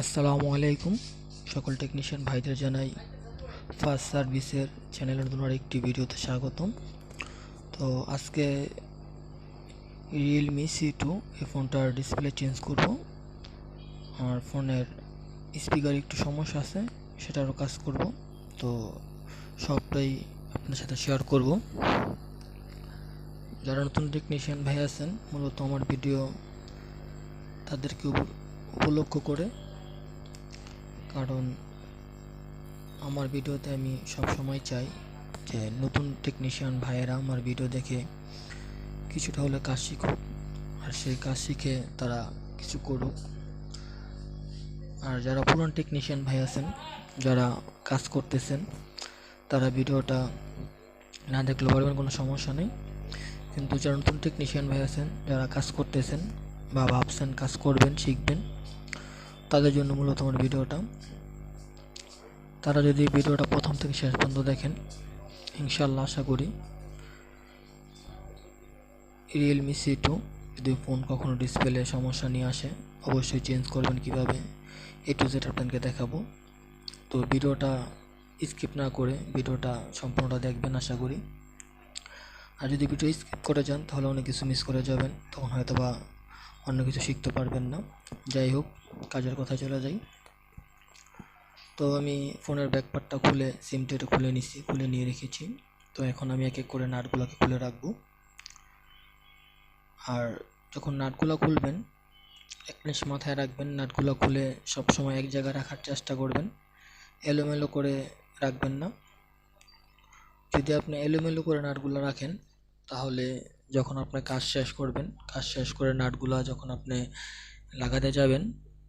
আসসালামু আলাইকুম। সকল টেকনিশিয়ান ভাইদের জানাই ফার্স্ট সার্ভিসের চ্যানেলের নতুন একটি ভিডিওতে স্বাগতম। তো আজকে রিয়েলমি C2 এই ফোনটার ডিসপ্লে চেঞ্জ করব। আমার ফোনের স্পিকার একটু সমস্যা আছে, সেটারও কাজ করব। তো সবটাই আপনার সাথে শেয়ার করব। যারা নতুন টেকনিশিয়ান ভাই আছেন, মূলত আমার ভিডিও তাদেরকে উপলক্ষ করে, কারণ আমার ভিডিওতে আমি সব সময় চাই যে নতুন টেকনিশিয়ান ভাইয়েরা আমার ভিডিও দেখে কিছুটা হলে কাজ শিখুক, আর সেই কাজ শিখে তারা কিছু করুক। আর যারা পুরান টেকনিশিয়ান ভাই আছেন, যারা কাজ করতেছেন, তারা ভিডিওটা না দেখলেও পারবেন, কোনো সমস্যা নেই। কিন্তু যারা নতুন টেকনিশিয়ান ভাই আছেন, যারা কাজ করতেছেন বা ভাবছেন কাজ করবেন, শিখবেন, তাদের জন্য মূলত আমার ভিডিওটা। তারা যদি ভিডিওটা প্রথম থেকে শেষ পর্যন্ত দেখেন, ইনশাল্লাহ আশা করি রিয়েলমি C2 যদি ফোন কখনো ডিসপ্লে সমস্যা নিয়ে আসে, অবশ্যই চেঞ্জ করবেন কীভাবে, A to Z আপনাকে দেখাবো। তো ভিডিওটা স্কিপ না করে ভিডিওটা সম্পূর্ণটা দেখবেন আশা করি। আর যদি ভিডিও স্কিপ করে যান তাহলে অনেক কিছু মিস করে যাবেন, তখন হয়তো বা অন্য কিছু শিখতে পারবেন না। যাই হোক, কাজের কথা চলে যাই। তো আমি ফোনের ব্যাকপার্টটা খুলে সিমটা খুলে নিয়ে রেখেছি। তো এখন আমি এক এক করে নাটগুলোকে খুলে রাখবো। আর যখন নাটগুলো খুলবেন, এক জিনিস মাথায় রাখবেন, নাটগুলো খুলে সবসময় এক জায়গায় রাখার চেষ্টা করবেন, এলোমেলো করে রাখবেন না। যদি আপনি এলোমেলো করে নাটগুলো রাখেন, তাহলে যখন আপনি কাজ শেষ করবেন, কাজ শেষ করে নাটগুলো যখন আপনি লাগাতে যাবেন,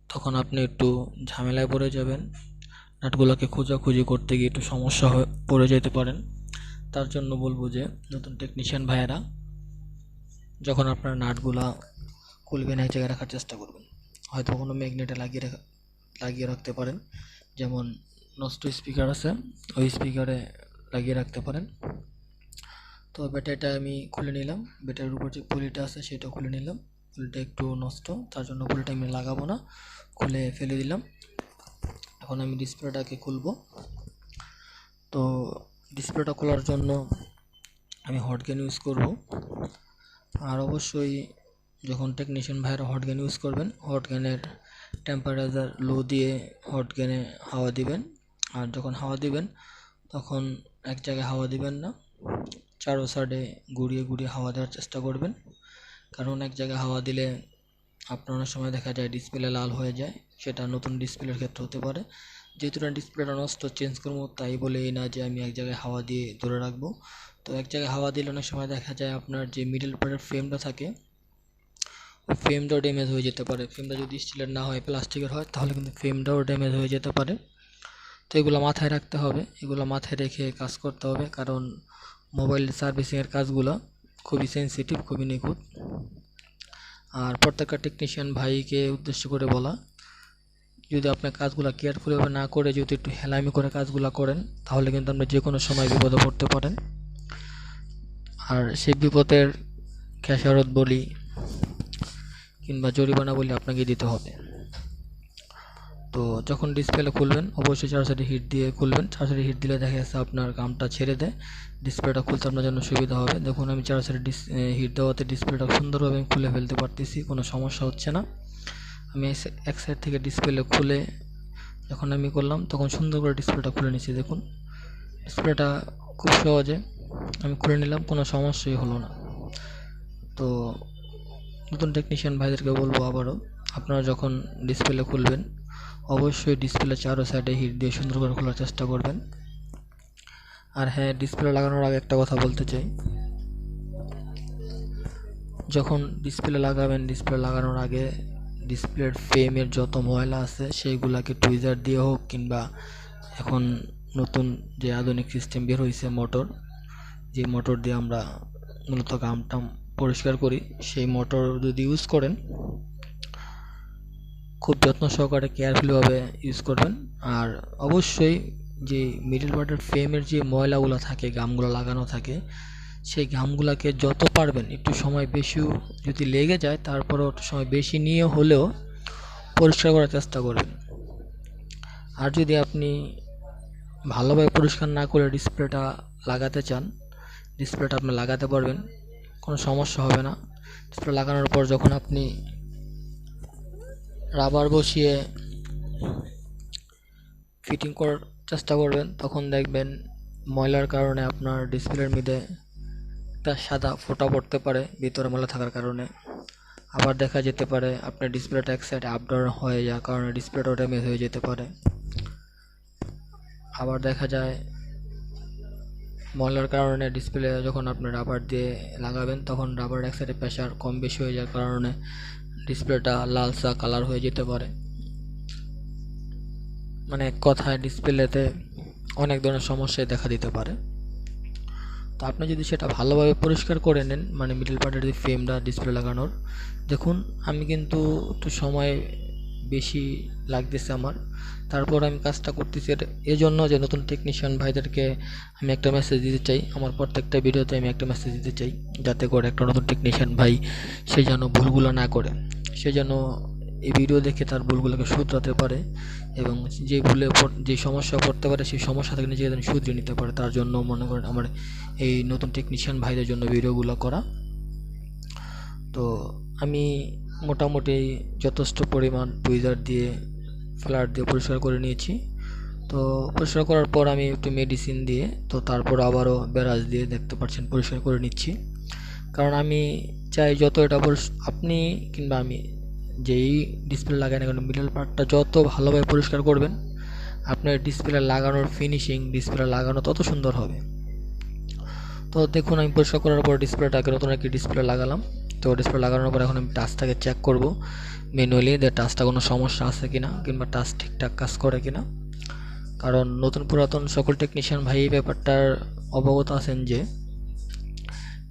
তখন আপনি একটু ঝামেলায় পড়ে যাবেন। নাটগুলোকে খোঁজাখুঁজি করতে গিয়ে একটু সমস্যা পড়ে যেতে পারেন। তার জন্য বলবো যে নতুন টেকনিশিয়ান ভাইয়েরা যখন আপনার নাটগুলা খুলবেন, এক জায়গায় রাখার চেষ্টা করবেন। হয়তো কোনো ম্যাগনেটে লাগিয়ে রাখতে পারেন, যেমন নষ্ট স্পিকার আছে, ওই স্পিকারে লাগিয়ে রাখতে পারেন। তো ব্যাটারিটা আমি খুলে নিলাম, ব্যাটারির উপর যে পলিটা আছে সেটা খুলে নিলাম। পলিটা একটু নষ্ট, তার জন্য পলিটা আমি লাগাবো না, খুলে ফেলে দিলাম। এখন আমি ডিসপ্লেটাকে খুলবো। তো ডিসপ্লেটা খোলার জন্য আমি হট গ্যান ইউজ করব। আর অবশ্যই যখন টেকনিশিয়ান ভাইরা হট গ্যান ইউজ করবেন, হট গ্যানের টেম্পারেচার লো দিয়ে হট গ্যানে হাওয়া দিবেন। আর যখন হাওয়া দিবেন, তখন এক জায়গায় হাওয়া দিবেন না, চারো সাইডে ঘুরিয়ে ঘুরিয়ে হাওয়া দেওয়ার চেষ্টা করবেন। কারণ এক জায়গায় হাওয়া দিলে আপনার অনেক সময় দেখা যায় ডিসপ্লে লাল হয়ে যায়, সেটা নতুন ডিসপ্লের ক্ষেত্রে হতে পারে। যেহেতু ডিসপ্লেটা নষ্ট, চেঞ্জ করবো, তাই বলেই না যে আমি এক জায়গায় হাওয়া দিয়ে ধরে রাখবো। তো এক জায়গায় হাওয়া দিলে অনেক সময় দেখা যায় আপনার যে মিডল পার্টের ফ্রেমটা থাকে, ওই ফ্রেমটাও ড্যামেজ হয়ে যেতে পারে। ফ্রেমটা যদি স্টিলের না হয়, প্লাস্টিকের হয়, তাহলে কিন্তু ফ্রেমটাও ড্যামেজ হয়ে যেতে পারে। তো এগুলো মাথায় রাখতে হবে, এগুলো মাথায় রেখে কাজ করতে হবে, কারণ মোবাইল সার্ভিসিংয়ের কাজগুলো খুবই সেন্সিটিভ, খুবই নিখুঁত। আর প্রত্যেকটা টেকনিশিয়ান ভাইকে উদ্দেশ্য করে বলা, যদি আপনার কাজগুলো কেয়ারফুলভাবে না করে যদি একটু হেলামি করে কাজগুলো করেন, তাহলে কিন্তু আপনি যে কোনো সময় বিপদে পড়তে পারেন। আর সেই বিপদের খেসারত বলি কিংবা জরিমানা বলি আপনাকে দিতে হবে। তো যখন ডিসপ্লে খুলবেন, অবশ্যই চার্জারে হিট দিয়ে খুলবেন। চার্জারে হিট দিলে দেখা যাচ্ছে আপনার কামটা ছেড়ে দেয়, ডিসপ্লেটা খুলতে আপনার জন্য সুবিধা হবে। দেখুন আমি চার্জারে হিট দেওয়াতে ডিসপ্লেটা সুন্দরভাবে খুলে ফেলতে পারতেছি, কোনো সমস্যা হচ্ছে না। আমি এক সাইড থেকে ডিসপ্লে খুলে যখন আমি করলাম, তখন সুন্দর করে ডিসপ্লেটা খুলে নিচ্ছি। দেখুন ডিসপ্লেটা খুব সহজে আমি খুলে নিলাম, কোনো সমস্যাই হলো না। তো নতুন টেকনিশিয়ান ভাইদেরকে বলবো আবারও, আপনারা যখন ডিসপ্লে খুলবেন, অবশ্যই ডিসপ্লে চারো সাইডে হিট দিয়ে সুন্দর করে খোলার চেষ্টা করবেন। আর হ্যাঁ, ডিসপ্লে লাগানোর আগে একটা কথা বলতে চাই, যখন ডিসপ্লে লাগাবেন, ডিসপ্লে লাগানোর আগে ডিসপ্লের ফ্রেমের যত ময়লা আছে সেইগুলাকে টুইজার দিয়ে হোক, কিংবা এখন নতুন যে আধুনিক সিস্টেম বের হয়েছে মোটর, যে মোটর দিয়ে আমরা মূলত গামটাম পরিষ্কার করি, সেই মোটর যদি ইউজ করেন, খুব যত্ন সহকারে কেয়ারফুলভাবে ইউজ করবেন। আর অবশ্যই যে মিডল পার্টের ফ্রেমের যে ময়লাগুলো থাকে, গামগুলো লাগানো থাকে, সেই ঘামগুলোকে যত পারবেন একটু সময় বেশিও যদি লেগে যায়, তারপরেও একটু সময় বেশি নিয়ে হলেও পরিষ্কার করার চেষ্টা করবেন। আর যদি আপনি ভালোভাবে পরিষ্কার না করে ডিসপ্লেটা লাগাতে চান, ডিসপ্লেটা আপনি লাগাতে পারবেন, কোনো সমস্যা হবে না। ডিসপ্লে লাগানোর পর যখন আপনি রাবার বসিয়ে ফিটিং করার চেষ্টা করবেন, তখন দেখবেন ময়লার কারণে আপনার ডিসপ্লের মধ্যে একটা সাদা ফোঁটা পড়তে পারে ভিতরে ময়লা থাকার কারণে। আবার দেখা যেতে পারে আপনার ডিসপ্লেটা এক সাইডে আপ ডাউন হয়ে যাওয়ার কারণে ডিসপ্লেটাও ড্যামেজ হয়ে যেতে পারে। আবার দেখা যায় ময়লার কারণে ডিসপ্লে যখন আপনি রাবার দিয়ে লাগাবেন, তখন রাবার এক সাইডে প্রেশার কম বেশি হয়ে যাওয়ার কারণে ডিসপ্লেটা লালচা কালার হয়ে যেতে পারে। মানে এক কথায় ডিসপ্লেতে অনেক ধরনের সমস্যায় দেখা দিতে পারে। তো আপনি যদি সেটা ভালোভাবে পরিষ্কার করে নেন, মানে মিডল পার্টের যে ফ্রেমটা ডিসপ্লে লাগানোর, দেখুন আমি কিন্তু একটু সময় বেশি লাগতেছে আমার, তারপর আমি কাজটা করতেছি এই জন্য যে নতুন টেকনিশিয়ান ভাইদেরকে আমি একটা মেসেজ দিতে চাই। আমার প্রত্যেকটা ভিডিওতে আমি একটা মেসেজ দিতে চাই, যাতে করে একটা নতুন টেকনিশিয়ান ভাই সে যেন ভুলগুলো না করে, সে যেন এই ভিডিও দেখে তার ভুলগুলোকে শুধরাতে পারে এবং যে ভুলে যে সমস্যা পড়তে পারে সেই সমস্যা থেকে নিজে যেন শুধরে নিতে পারে। তার জন্য মনে করেন আমার এই নতুন টেকনিশিয়ান ভাইদের জন্য ভিডিওগুলো করা। তো আমি মোটামুটি যথেষ্ট পরিমাণ টুইজার দিয়ে ফ্লার দিয়ে পরিষ্কার করে নিয়েছি। তো পরিষ্কার করার পর আমি একটু মেডিসিন দিয়ে, তো তারপর আবারও ব্রাশ দিয়ে দেখতে পাচ্ছেন পরিষ্কার করে নিচ্ছি। কারণ আমি চাই যত এটা আপনি কিংবা আমি যেই ডিসপ্লে লাগাই না কেন, মিডল পার্টটা যত ভালোভাবে পরিষ্কার করবেন, আপনার ডিসপ্লে লাগানোর ফিনিশিং, ডিসপ্লে লাগানো তত সুন্দর হবে। তো দেখুন আমি পরিষ্কার করার পর ডিসপ্লেটাকে নতুন একটি ডিসপ্লে লাগালাম। তো ডিসপ্লে লাগানোর পর এখন আমি টাচটাকে চেক করব ম্যানুয়ালি, যে টাচটা কোনো সমস্যা আছে কিনা কিংবা টাচ ঠিকঠাক কাজ করে কিনা। কারণ নতুন পুরাতন সকল টেকনিশিয়ান ভাই এই ব্যাপারটার অবগত আছেন যে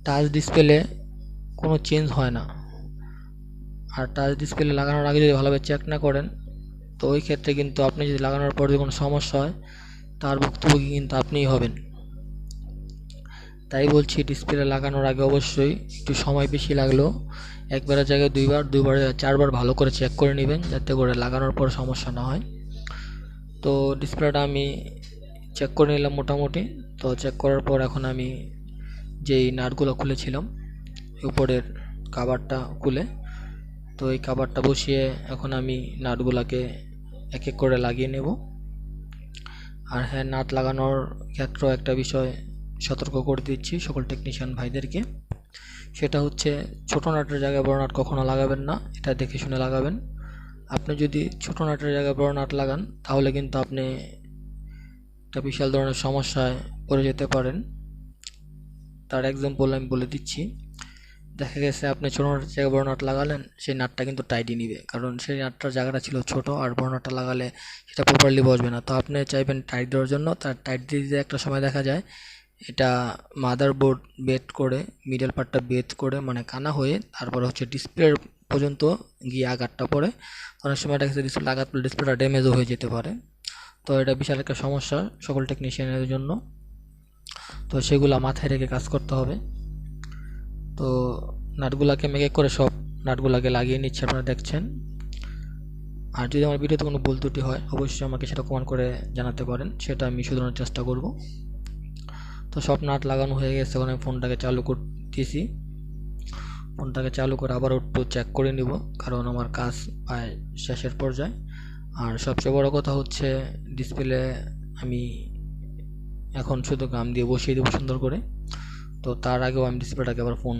টাচ ডিসপ্লে কোনো চেঞ্জ হয় না। আর টাচ ডিসপ্লে লাগানোর আগে যদি ভালোভাবে চেক না করেন, তো ওই ক্ষেত্রে কিন্তু আপনি যদি লাগানোর পর যদি কোনো সমস্যা হয়, তার ভুক্তভোগী কিন্তু আপনিই হবেন। তাই বলছি ডিসপ্লে লাগানোর আগে অবশ্যই একটু সময় বেশি লাগলেও একবারের জায়গায় দুইবার চারবার ভালো করে চেক করে নেবেন, যাতে করে লাগানোর পর সমস্যা না হয়। তো ডিসপ্লেটা আমি চেক করে নিলাম মোটামুটি। তো চেক করার পর এখন আমি যেই নাটগুলো খুলেছিলাম উপরের কাভারটা খুলে, তো এই কাভারটা বসিয়ে এখন আমি নাটগুলোকে এক এক করে লাগিয়ে নেব। আর হ্যাঁ, নাট লাগানোর ক্ষেত্রেও একটা বিষয় সতর্ক করে দিচ্ছি সকল টেকনিশিয়ান ভাইদেরকে, সেটা হচ্ছে ছোটো নাটের জায়গায় বড় নাট কখনো লাগাবেন না, এটা দেখে শুনে লাগাবেন। আপনি যদি ছোটো নাটের জায়গায় বড় নাট লাগান, তাহলে কিন্তু আপনি একটা বিশাল ধরনের সমস্যায় পড়ে যেতে পারেন। তার এক্সাম্পল আমি বলে দিচ্ছি। দেখা গেছে আপনি ছোটো নাটের জায়গায় বড় নাট লাগালেন, সেই নাটটা কিন্তু টাইটই নিবে, কারণ সেই নাটটার জায়গাটা ছিল ছোট, আর বড় নাটটা লাগালে সেটা প্রপারলি বসবে না। তো আপনি চাইবেন টাইট দেওয়ার জন্য, তার টাইট দিয়ে দিতে একটা সময় দেখা যায় এটা মাদারবোর্ড বেড করে, মিডল পার্টটা বেদ করে মানে কানা হয়ে, তারপর হচ্ছে ডিসপ্লের পর্যন্ত গিয়ে আঘাতটা পড়ে। অনেক সময় দেখা যাচ্ছে ডিসপ্লে আঘাত পড়লে ডিসপ্লেটা ড্যামেজও হয়ে যেতে পারে। তো এটা বিশাল একটা সমস্যা সকল টেকনিশিয়ানের জন্য। তো সেগুলো মাথায় রেখে কাজ করতে হবে। তো নাটগুলাকে মেকে করে সব নাটগুলাকে লাগিয়ে নিচ্ছে, আপনারা দেখছেন। আর যদি আমার ভিডিওতে কোনো ভুল ত্রুটি হয়, অবশ্যই আমাকে সেটা কমেন্ট করে জানাতে পারেন, সেটা আমি শুধরানোর চেষ্টা করব। তো সব নাট লাগানো হয়ে গেছে, এখন আমি ফোনটাকে চালু করতেছি। ফোনটাকে চালু করে আবার একটু চেক করে নিব, কারণ আমার কাজ প্রায় শেষের পর্যায়ে। আর সবচেয়ে বড় কথা হচ্ছে ডিসপ্লে আমি এখন শুধু গাম দিয়ে বসিয়ে দেবো সুন্দর করে। তো তার আগেও আমি ডিসপ্লেটাকে আবার ফোন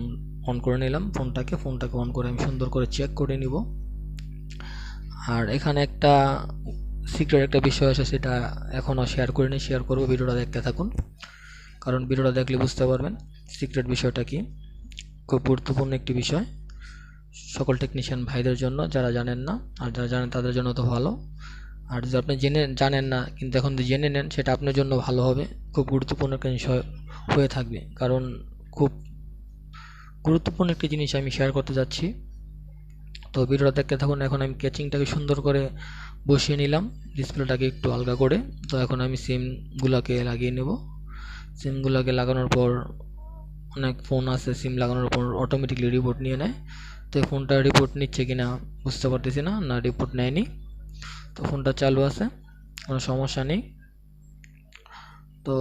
অন করে নিলাম, ফোনটাকে অন করে আমি সুন্দর করে চেক করে নিব। আর এখানে একটা সিক্রেট একটা বিষয় আছে, সেটা এখনও শেয়ার করিনি, শেয়ার করবো, ভিডিওটা দেখতে থাকুন, কারণ ভিডিওটা দেখলে বুঝতে পারবেন সিক্রেট বিষয়টা কি। খুব গুরুত্বপূর্ণ একটি বিষয় সকল টেকনিশিয়ান ভাইদের জন্য, যারা জানেন না, আর যারা জানেন তাদের জন্য তো ভালো। আর যদি আপনি জানেন না কিন্তু এখন যদি জেনে নেন, সেটা আপনার জন্য ভালো হবে, খুব গুরুত্বপূর্ণ একটা বিষয় হয়ে থাকবে। কারণ খুব গুরুত্বপূর্ণ একটি জিনিস আমি শেয়ার করতে যাচ্ছি। তো ভিডিওটা দেখতে থাকুন। এখন আমি ক্যাচিংটাকে সুন্দর করে বসিয়ে নিলাম, ডিসপ্লেটাকে একটু আলগা করে। তো এখন আমি সিমগুলোকে লাগিয়ে নেব। সিমগুলোকে লাগানোর পর অনেক ফোন আছে সিম লাগানোর পর অটোমেটিকলি রিপোর্ট নিয়ে নেয়। তো এই ফোনটা রিপোর্ট নিচ্ছে কিনা বুঝতে পারতেছি না, রিপোর্ট নেয়নি। তো ফোনটা চালু আছে। কোনো সমস্যা নেই। তো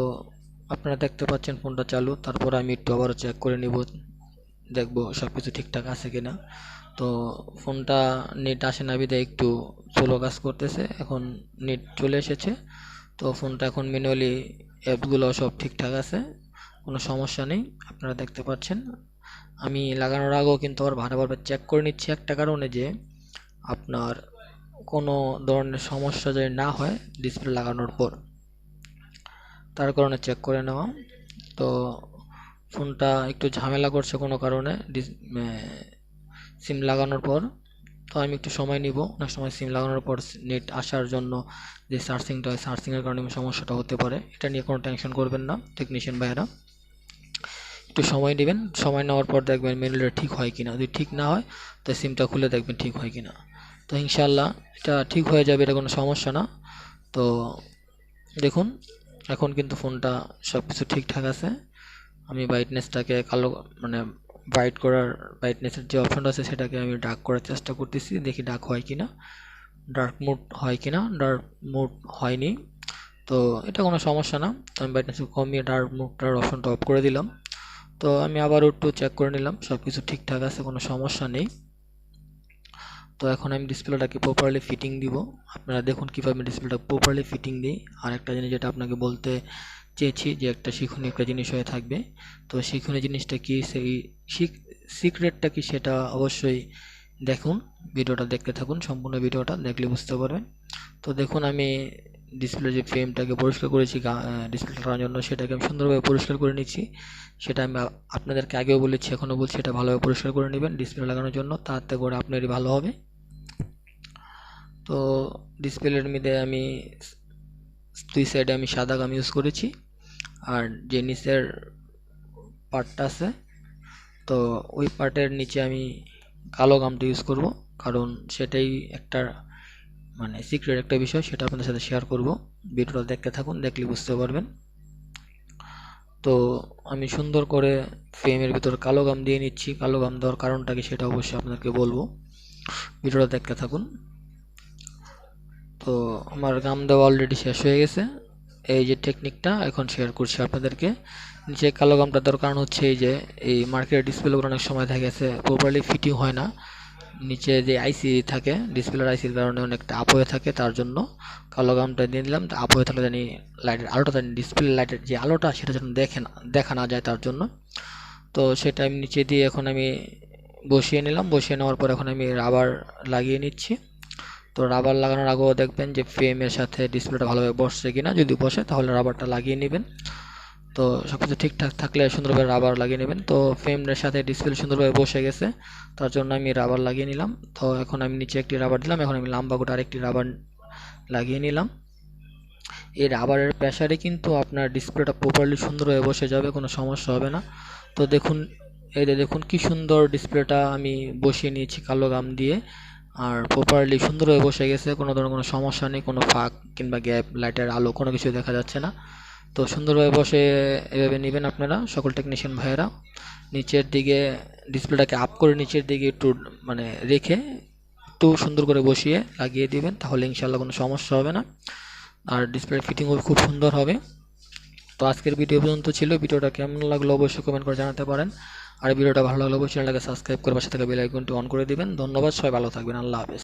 আপনারা দেখতে পাচ্ছেন ফোনটা চালু। তারপর আমি একটু আবারও চেক করে নিব, দেখব সব কিছু ঠিকঠাক আছে কিনা। তো ফোনটা নেট আসে না বিধায় একটু স্লো কাজ করতেছে। এখন নেট চলে এসেছে। তো ফোনটা এখন ম্যানুয়ালি অ্যাপগুলো সব ঠিকঠাক আছে, কোনো সমস্যা নেই। আপনারা দেখতে পাচ্ছেন আমি লাগানোর আগেও কিন্তু আবার ভালোভাবে চেক করে নিচ্ছি, একটা কারণে যে আপনার কোনো ধরনের সমস্যা যদি না হয় ডিসপ্লে লাগানোর পর, তার কারণে চেক করে নেওয়া। তো ফোনটা একটু ঝামেলা করছে কোনো কারণে সিম লাগানোর পর। তো আমি একটু সময় নিব, অনেক সময় সিম লাগানোর পর নেট আসার জন্য যে সার্চিংটা হয়, সার্চিংয়ের কারণে সমস্যাটা হতে পারে। এটা নিয়ে কোনো টেনশন করবেন না টেকনিশিয়ান ভাইয়েরা, একটু সময় নেবেন। সময় নেওয়ার পর দেখবেন ম্যানুয়ালটা ঠিক হয় কিনা। যদি ঠিক না হয় তো সিমটা খুলে দেখবেন ঠিক হয় কিনা। তো ইনশাল্লাহ এটা ঠিক হয়ে যাবে, এটা কোনো সমস্যা না। তো দেখুন এখন কিন্তু ফোনটা সব কিছু ঠিকঠাক আছে। আমি ব্রাইটনেসটাকে কালো, মানে ব্রাইটনেসের যে অপশনটা আছে সেটাকে আমি ডার্ক করার চেষ্টা করতেছি, দেখি ডার্ক হয় কিনা, ডার্ক মোড হয় কিনা। ডার্ক মোড হয়নি, তো এটা কোনো সমস্যা না। তো আমি ব্রাইটনেস কমিয়ে ডার্ক মোডটার অপশনটা অফ করে দিলাম। তো আমি আবারও একটু চেক করে নিলাম, সব কিছু ঠিকঠাক আছে, কোনো সমস্যা নেই। তো এখন আমি ডিসপ্লেটাকে প্রপারলি ফিটিং দিব। আপনারা দেখুন কীভাবে ডিসপ্লেটা প্রপারলি ফিটিং দিই। আর একটা জিনিস যেটা আপনাকে বলতে চেয়েছি, যে একটা শিক্ষণীয় একটা জিনিস হয়ে থাকবে। তো শিক্ষণীয় জিনিসটা কি, সেই সিক্রেটটা কি সেটা অবশ্যই দেখুন, ভিডিওটা দেখতে থাকুন, সম্পূর্ণ ভিডিওটা দেখলে বুঝতে পারবেন। তো দেখুন আমি ডিসপ্লে যে ফ্রেমটাকে পরিষ্কার করেছি ডিসপ্লেটা লাগানোর জন্য, সেটাকে আমি সুন্দরভাবে পরিষ্কার করে নিচ্ছি। সেটা আমি আপনাদেরকে আগেও বলেছি, এখনও বলছি, এটা ভালোভাবে পরিষ্কার করে নেবেন ডিসপ্লে লাগানোর জন্য, তাতে করে আপনারই ভালো হবে। তো ডিসপ্লের মধ্যে আমি দুই সাইডে আমি সাদা গাম ইউজ করেছি, আর যে নিচের পার্টটা আছে তো ওই পার্টের নিচে আমি কালো গামটা ইউজ করব, কারণ সেটাই একটা মানে সিক্রেট একটা বিষয়, সেটা আপনাদের সাথে শেয়ার করব। ভিডিওটা দেখতে থাকুন, দেখলে বুঝতে পারবেন। তো আমি সুন্দর করে ফ্রেমের ভিতর কালো গাম দিয়ে নিচ্ছি। কালো গাম দেওয়ার কারণটা কি সেটা অবশ্যই আপনাদেরকে বলবো, ভিডিওটা দেখতে থাকুন। তো আমার গাম দেওয়া অলরেডি শেষ হয়ে গেছে। এই যে টেকনিকটা এখন শেয়ার করছি আপনাদেরকে। নিচে কালো গামটা দেওয়ার কারণ হচ্ছে এই যে এই মার্কেটের ডিসপ্লেগুলো অনেক সময় দেখা গেছে প্রপারলি ফিটিং হয় না, নিচে যে আইসি থাকে ডিসপ্লের আইসির কারণে অনেকটা আপ হয়ে থাকে, তার জন্য কালো গামটা দিয়ে দিলাম। আপ হয়ে থাকলে জানি লাইটের আলোটা, জানি ডিসপ্লে লাইটের যে আলোটা সেটা যেন দেখা না যায়, তার জন্য। তো সেটা আমি নিচে দিয়ে এখন আমি বসিয়ে নিলাম। বসিয়ে নেওয়ার পর এখন আমি রাবার লাগিয়ে নিচ্ছি। তো রাবার লাগানোর আগেও দেখবেন যে ফ্রেমের সাথে ডিসপ্লেটা ভালোভাবে বসছে কিনা, যদি বসে তাহলে রাবারটা লাগিয়ে নেবেন। তো সব কিছু ঠিকঠাক থাকলে সুন্দরভাবে রাবার লাগিয়ে নেবেন। তো ফ্রেমের সাথে ডিসপ্লে সুন্দরভাবে বসে গেছে, তার জন্য আমি রাবার লাগিয়ে নিলাম। তো এখন আমি নিচে একটি রাবার দিলাম, এখন আমি লম্বা করে আরেকটি রাবার লাগিয়ে নিলাম। এই রাবারের প্রেসারে কিন্তু আপনার ডিসপ্লেটা প্রপারলি সুন্দরভাবে বসে যাবে, কোনো সমস্যা হবে না। তো দেখুন, এই যে দেখুন কি সুন্দর ডিসপ্লেটা আমি বসিয়ে নিয়েছি কালো গাম দিয়ে, আর প্রপারলি সুন্দরভাবে বসে গেছে, কোনো ধরনের কোনো সমস্যা নেই, কোনো ফাঁক কিংবা গ্যাপ, লাইটের আলো কোনো কিছু দেখা যাচ্ছে না। তো সুন্দরভাবে বসে এভাবে নেবেন আপনারা সকল টেকনিশিয়ান ভাইয়েরা। নিচের দিকে ডিসপ্লেটাকে আপ করে নিচের দিকে একটু মানে রেখে একটু সুন্দর করে বসিয়ে লাগিয়ে দিবেন, তাহলে ইনশাল্লাহ কোনো সমস্যা হবে না, আর ডিসপ্লে ফিটিংও খুব সুন্দর হবে। তো আজকের ভিডিও পর্যন্ত ছিল। ভিডিওটা কেমন লাগলো অবশ্যই কমেন্ট করে জানাতে পারেন। আর ভিডিওটা ভালো লাগলে অবশ্যই চ্যানেলটাকে সাবস্ক্রাইব করে পাশে থাকা বেল আইকনটি অন করে দিবেন। ধন্যবাদ, সবাই ভালো থাকবেন, আল্লাহ হাফেজ।